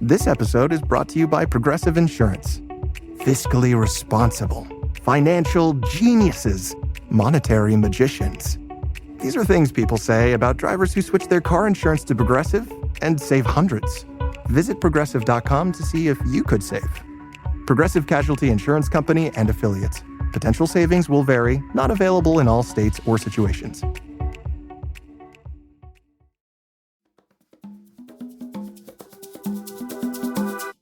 This episode is brought to you by Progressive Insurance. Fiscally responsible, financial geniuses, monetary magicians. These are things people say about drivers who switch their car insurance to Progressive and save hundreds. Visit progressive.com to see if you could save. Progressive Casualty Insurance Company and Affiliates. Potential savings will vary, not available in all states or situations.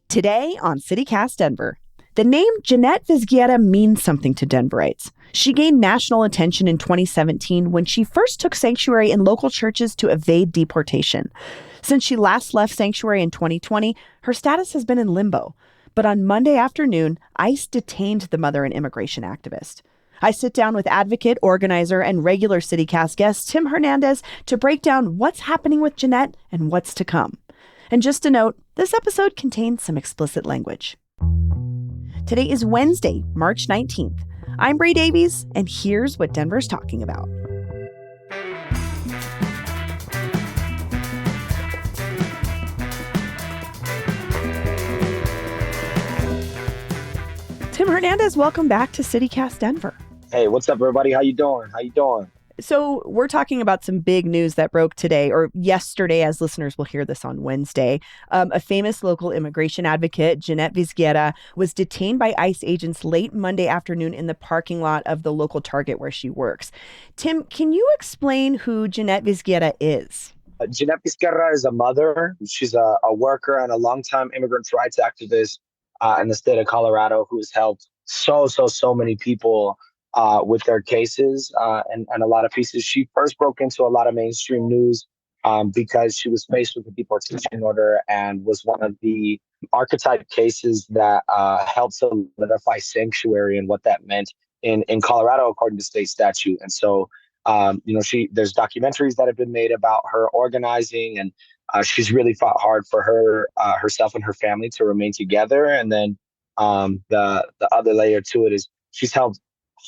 Today on CityCast Denver, the name Jeanette Vizguera means something to Denverites. She gained national attention in 2017 when she first took sanctuary in local churches to evade deportation. Since she last left sanctuary in 2020, her status has been in limbo. But on Monday afternoon, ICE detained the mother and immigration activist. I sit down with advocate, organizer, and regular CityCast guest Tim Hernandez to break down what's happening with Jeanette and what's to come. And just a note, this episode contains some explicit language. Today is Wednesday, March 19th. I'm Bree Davies, and here's what Denver's talking about. Tim Hernandez, welcome back to CityCast Denver. Hey, what's up, everybody? How you doing? So we're talking about some big news that broke today or yesterday, as listeners will hear this on Wednesday. A famous local immigration advocate, Jeanette Vizguera, was detained by ICE agents late Monday afternoon in the parking lot of the local Target where she works. Tim, can you explain who Jeanette Vizguera is? Jeanette Vizguera is a mother. She's a worker and a longtime immigrant rights activist in the state of Colorado who has helped so many people with their cases and a lot of pieces. She first broke into a lot of mainstream news because she was faced with a deportation order and was one of the archetype cases that helped solidify sanctuary and what that meant in Colorado, according to state statute. And so, there's documentaries that have been made about her organizing, and she's really fought hard for herself and her family to remain together. And then the other layer to it is she's helped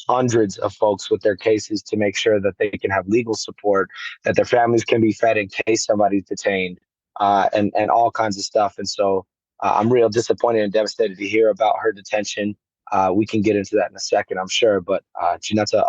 hundreds of folks with their cases to make sure that they can have legal support, that their families can be fed in case somebody's detained, and all kinds of stuff. And so I'm real disappointed and devastated to hear about her detention. We can get into that in a second, I'm sure. But Jeanette's a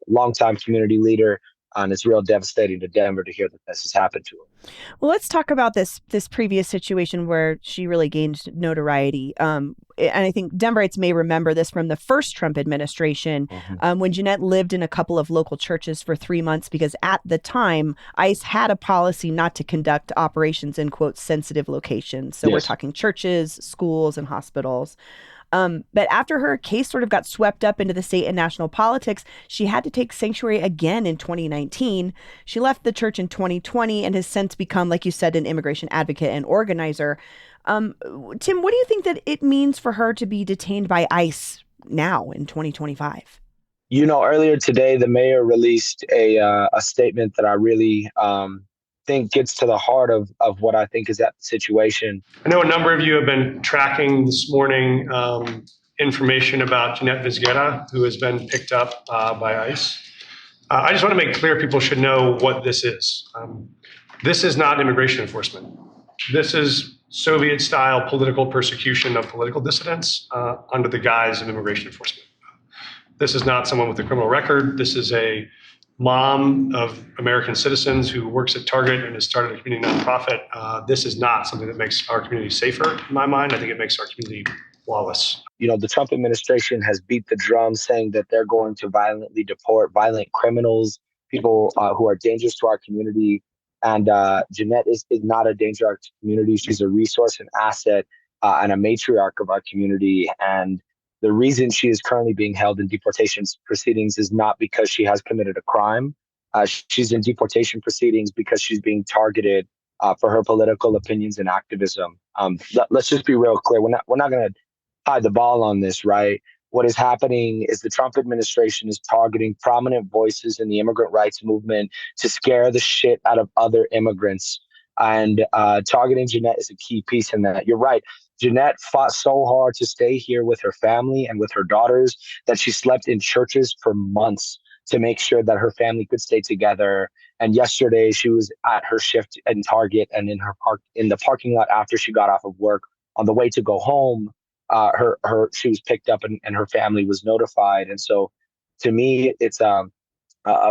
longtime community leader, and it's real devastating to Denver to hear that this has happened to her. Well, let's talk about this previous situation where she really gained notoriety. And I think Denverites may remember this from the first Trump administration, when Jeanette lived in a couple of local churches for 3 months because at the time, ICE had a policy not to conduct operations in, quote, sensitive locations. So We're talking churches, schools, and hospitals. But after her case sort of got swept up into the state and national politics, she had to take sanctuary again in 2019. She left the church in 2020 and has since become, like you said, an immigration advocate and organizer. Tim, what do you think that it means for her to be detained by ICE now in 2025? Earlier today, the mayor released a statement that I really think gets to the heart of what I think is that situation. I know a number of you have been tracking this morning information about Jeanette Vizguera, who has been picked up by ICE. I just want to make clear people should know what this is. This is not immigration enforcement. This is Soviet-style political persecution of political dissidents under the guise of immigration enforcement. This is not someone with a criminal record. This is a mom of American citizens who works at Target and has started a community nonprofit. This is not something that makes our community safer, in my mind. I think it makes our community flawless. The Trump administration has beat the drum saying that they're going to violently deport violent criminals, people who are dangerous to our community. And Jeanette is not a danger to our community. She's a resource, an asset, and a matriarch of our community. And the reason she is currently being held in deportation proceedings is not because she has committed a crime. She's in deportation proceedings because she's being targeted for her political opinions and activism. Let's just be real clear. We're not going to hide the ball on this, right? What is happening is the Trump administration is targeting prominent voices in the immigrant rights movement to scare the shit out of other immigrants. And targeting Jeanette is a key piece in that. You're right. Jeanette fought so hard to stay here with her family and with her daughters that she slept in churches for months to make sure that her family could stay together. And yesterday she was at her shift in Target, and in the parking lot after she got off of work on the way to go home, she was picked up, and her family was notified. And so to me, it's a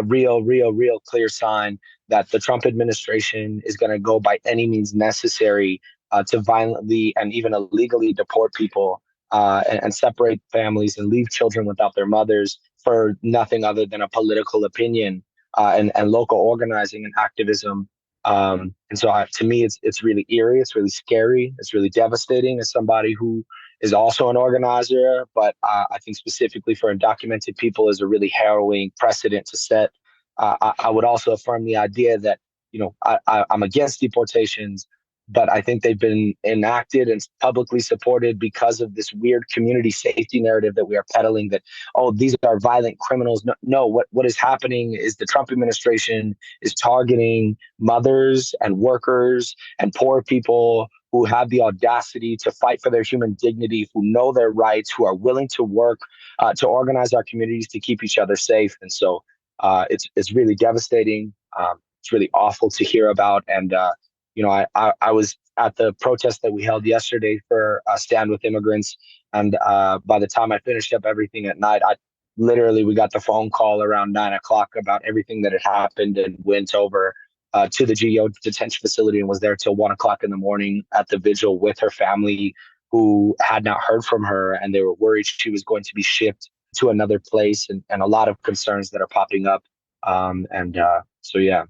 real clear sign that the Trump administration is going to go by any means necessary to violently and even illegally deport people, and separate families and leave children without their mothers for nothing other than a political opinion, and local organizing and activism. And so to me, it's really eerie. It's really scary. It's really devastating as somebody who is also an organizer. But I think specifically for undocumented people is a really harrowing precedent to set. I would also affirm the idea that, I'm against deportations, but I think they've been enacted and publicly supported because of this weird community safety narrative that we are peddling, that, oh, these are violent criminals. No, what is happening is the Trump administration is targeting mothers and workers and poor people who have the audacity to fight for their human dignity, who know their rights, who are willing to work to organize our communities to keep each other safe. And so it's really devastating. It's really awful to hear about. And I was at the protest that we held yesterday for Stand With Immigrants. And by the time I finished up everything at night, we got the phone call around 9 o'clock about everything that had happened, and went over to the GEO detention facility and was there till 1 o'clock in the morning at the vigil with her family, who had not heard from her, and they were worried she was going to be shipped to another place, and a lot of concerns that are popping up. So, yeah.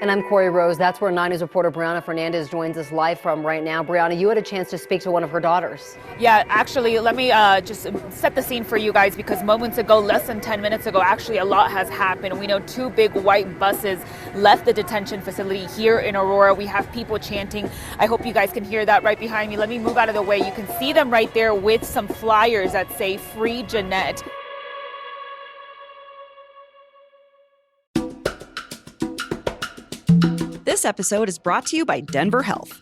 And I'm Corey Rose. That's where 9 News reporter Brianna Fernandez joins us live from right now. Brianna, you had a chance to speak to one of her daughters. Yeah, actually, let me just set the scene for you guys, because moments ago, less than 10 minutes ago, actually a lot has happened. We know 2 big white buses left the detention facility here in Aurora. We have people chanting. I hope you guys can hear that right behind me. Let me move out of the way. You can see them right there with some flyers that say "Free Jeanette." This episode is brought to you by Denver Health.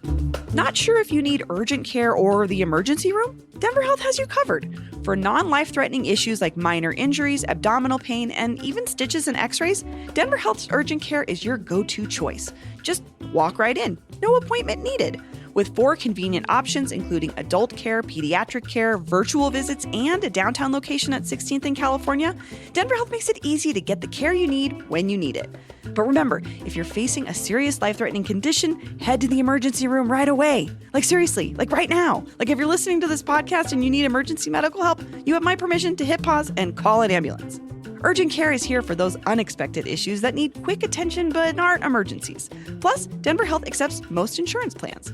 Not sure if you need urgent care or the emergency room? Denver Health has you covered. For non-life-threatening issues like minor injuries, abdominal pain, and even stitches and x-rays, Denver Health's urgent care is your go-to choice. Just walk right in. No appointment needed. With 4 convenient options, including adult care, pediatric care, virtual visits, and a downtown location at 16th and California, Denver Health makes it easy to get the care you need when you need it. But remember, if you're facing a serious life-threatening condition, head to the emergency room right away. Like seriously, like right now. Like if you're listening to this podcast and you need emergency medical help, you have my permission to hit pause and call an ambulance. Urgent care is here for those unexpected issues that need quick attention but aren't emergencies. Plus, Denver Health accepts most insurance plans.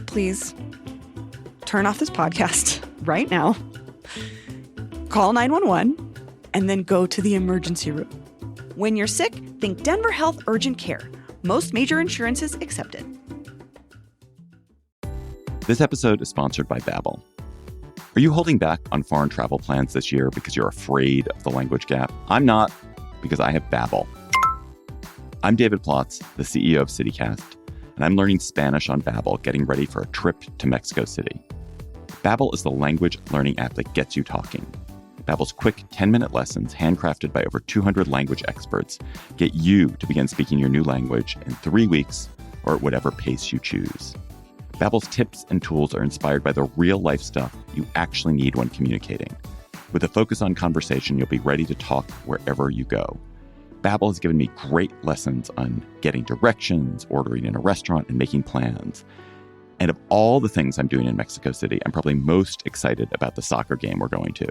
Please turn off this podcast right now, call 911, and then go to the emergency room. When you're sick, think Denver Health Urgent Care. Most major insurances accepted. This episode is sponsored by Babbel. Are you holding back on foreign travel plans this year because you're afraid of the language gap? I'm not, because I have Babbel. I'm David Plotz, the CEO of CityCast, and I'm learning Spanish on Babbel, getting ready for a trip to Mexico City. Babbel is the language learning app that gets you talking. Babbel's quick 10-minute lessons, handcrafted by over 200 language experts, get you to begin speaking your new language in 3 weeks or at whatever pace you choose. Babbel's tips and tools are inspired by the real-life stuff you actually need when communicating. With a focus on conversation, you'll be ready to talk wherever you go. Babbel has given me great lessons on getting directions, ordering in a restaurant, and making plans. And of all the things I'm doing in Mexico City, I'm probably most excited about the soccer game we're going to.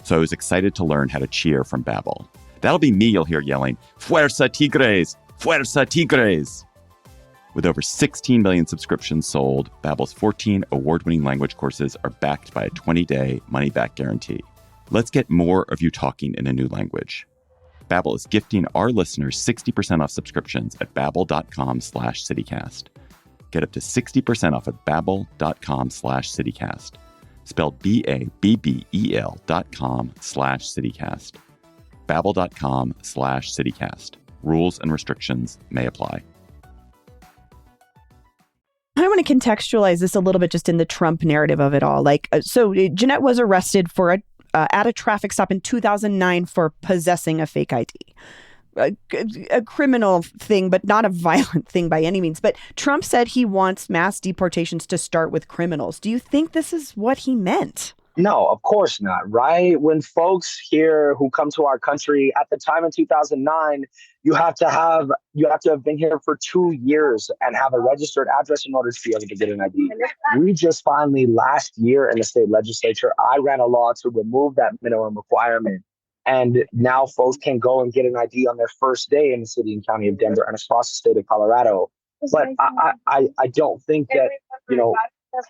So I was excited to learn how to cheer from Babbel. That'll be me you'll hear yelling, "Fuerza Tigres! Fuerza Tigres!" With over 16 million subscriptions sold, Babbel's 14 award-winning language courses are backed by a 20-day money-back guarantee. Let's get more of you talking in a new language. Babbel is gifting our listeners 60% off subscriptions at babbel.com/citycast. Get up to 60% off at babbel.com/citycast. Spelled BABBEL.com/citycast. Babbel.com/citycast. Rules and restrictions may apply. I want to contextualize this a little bit just in the Trump narrative of it all. So Jeanette was arrested for at a traffic stop in 2009 for possessing a fake ID. A criminal thing, but not a violent thing by any means. But Trump said he wants mass deportations to start with criminals. Do you think this is what he meant? No, of course not, right? When folks here who come to our country at the time in 2009, you have to have been here for 2 years and have a registered address in order to be able to get an ID. We just finally last year in the state legislature, I ran a law to remove that minimum requirement. And now folks can go and get an ID on their first day in the city and county of Denver and across the state of Colorado. But I don't think that,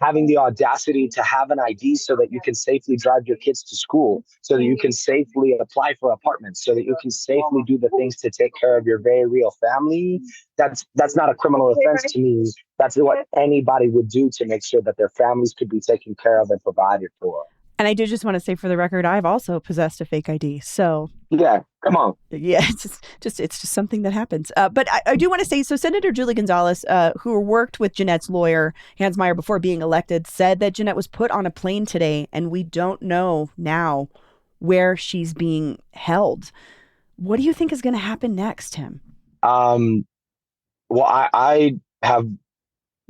having the audacity to have an ID so that you can safely drive your kids to school, so that you can safely apply for apartments, so that you can safely do the things to take care of your very real family, that's not a criminal offense to me. That's what anybody would do to make sure that their families could be taken care of and provided for. And I do just want to say for the record, I've also possessed a fake ID. So yeah, come on. Yeah, it's just something that happens. But I do want to say, so Senator Julie Gonzalez, who worked with Jeanette's lawyer, Hans Meyer, before being elected, said that Jeanette was put on a plane today, and we don't know now where she's being held. What do you think is going to happen next, Tim? Well, I have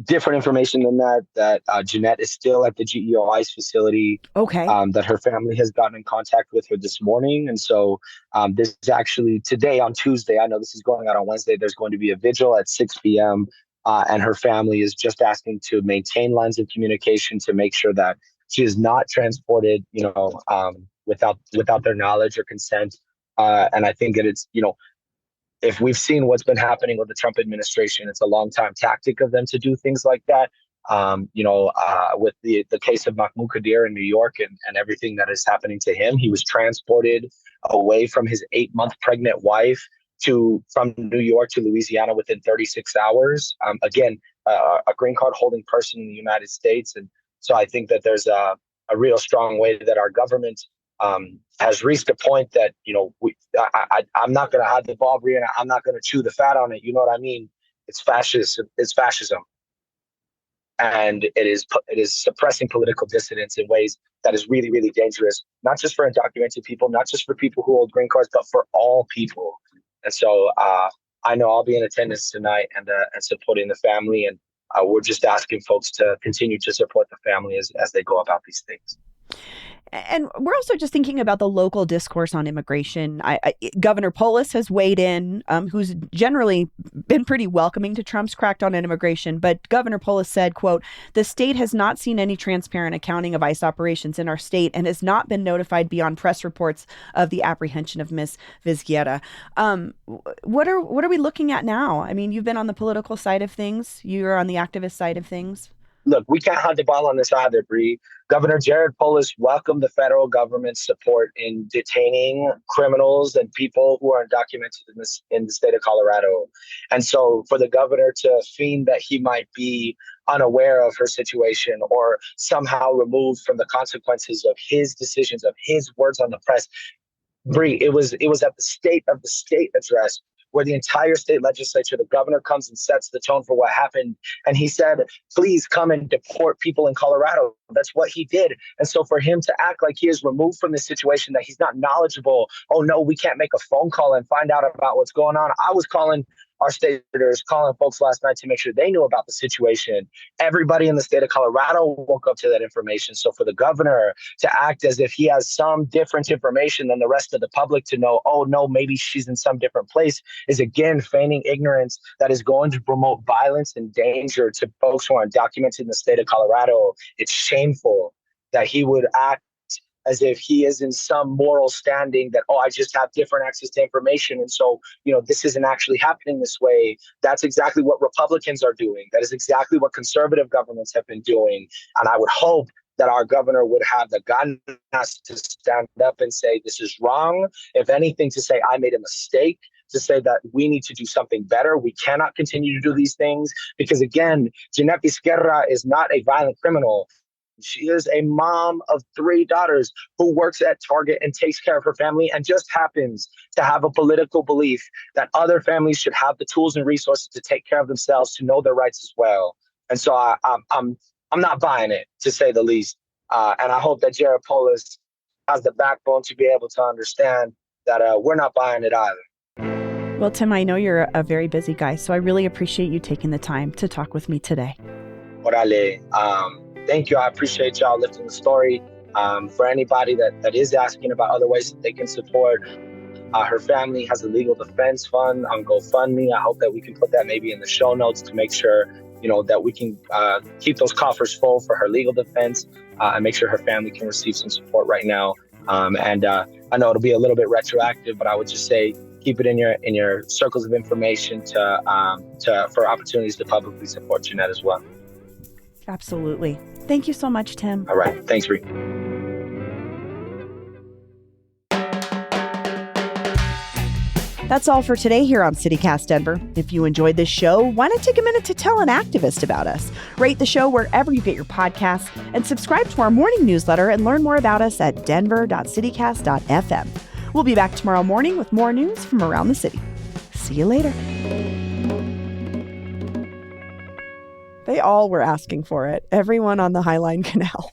different information than that Jeanette is still at the GEO ICE facility. Okay. That her family has gotten in contact with her this morning. And so this is actually today on Tuesday. I know this is going out on Wednesday. There's going to be a vigil at 6 p.m. And her family is just asking to maintain lines of communication to make sure that she is not transported, without their knowledge or consent. And I think that it's, if we've seen what's been happening with the Trump administration, it's a long time tactic of them to do things like that. With the case of Mahmoud Qadir in New York and everything that is happening to him, he was transported away from his 8-month pregnant wife from New York to Louisiana within 36 hours. Again, a green card holding person in the United States. And so I think that there's a real strong way that our government has reached a point that, I'm not going to hide the ball, Brianna. I'm not going to chew the fat on it. You know what I mean? It's fascism. And it is suppressing political dissidents in ways that is really, really dangerous, not just for undocumented people, not just for people who hold green cards, but for all people. And so I know I'll be in attendance tonight and supporting the family. And we're just asking folks to continue to support the family as they go about these things. And we're also just thinking about the local discourse on immigration. Governor Polis has weighed in, who's generally been pretty welcoming to Trump's crackdown on immigration. But Governor Polis said, quote, "The state has not seen any transparent accounting of ICE operations in our state and has not been notified beyond press reports of the apprehension of Ms. Vizquierra." What are we looking at now? I mean, you've been on the political side of things. You're on the activist side of things. Look, we can't hide the ball on this either, Bree. Governor Jared Polis welcomed the federal government's support in detaining criminals and people who are undocumented in the state of Colorado. And so for the governor to feign that he might be unaware of her situation or somehow removed from the consequences of his decisions, of his words on the press, Bree, it was at the state address where the entire state legislature, the governor comes and sets the tone for what happened. And he said, please come and deport people in Colorado. That's what he did. And so for him to act like he is removed from this situation, that he's not knowledgeable, oh no, we can't make a phone call and find out about what's going on. I was calling our state senators, calling folks last night to make sure they knew about the situation. Everybody in the state of Colorado woke up to that information. So for the governor to act as if he has some different information than the rest of the public to know, oh no, maybe she's in some different place, is again feigning ignorance that is going to promote violence and danger to folks who are undocumented in the state of Colorado. It's shameful that he would act as if he is in some moral standing that, I just have different access to information. And so, this isn't actually happening this way. That's exactly what Republicans are doing. That is exactly what conservative governments have been doing. And I would hope that our governor would have the guts to stand up and say, this is wrong. If anything, to say, I made a mistake, to say that we need to do something better. We cannot continue to do these things because, again, Jeanette Vizquierra is not a violent criminal. She is a mom of 3 daughters who works at Target and takes care of her family and just happens to have a political belief that other families should have the tools and resources to take care of themselves, to know their rights as well. And so I'm not buying it, to say the least. And I hope that Jared Polis has the backbone to be able to understand that we're not buying it either. Well, Tim, I know you're a very busy guy, so I really appreciate you taking the time to talk with me today. Orale. Thank you. I appreciate y'all lifting the story. For anybody that is asking about other ways that they can support, her family has a legal defense fund on GoFundMe. I hope that we can put that maybe in the show notes to make sure, that we can keep those coffers full for her legal defense and make sure her family can receive some support right now. And I know it'll be a little bit retroactive, but I would just say keep it in your circles of information for opportunities to publicly support Jeanette as well. Absolutely. Thank you so much, Tim. All right. Thanks, Ree. That's all for today here on CityCast Denver. If you enjoyed this show, why not take a minute to tell an activist about us? Rate the show wherever you get your podcasts and subscribe to our morning newsletter and learn more about us at denver.citycast.fm. We'll be back tomorrow morning with more news from around the city. See you later. They all were asking for it. Everyone on the Highline Canal.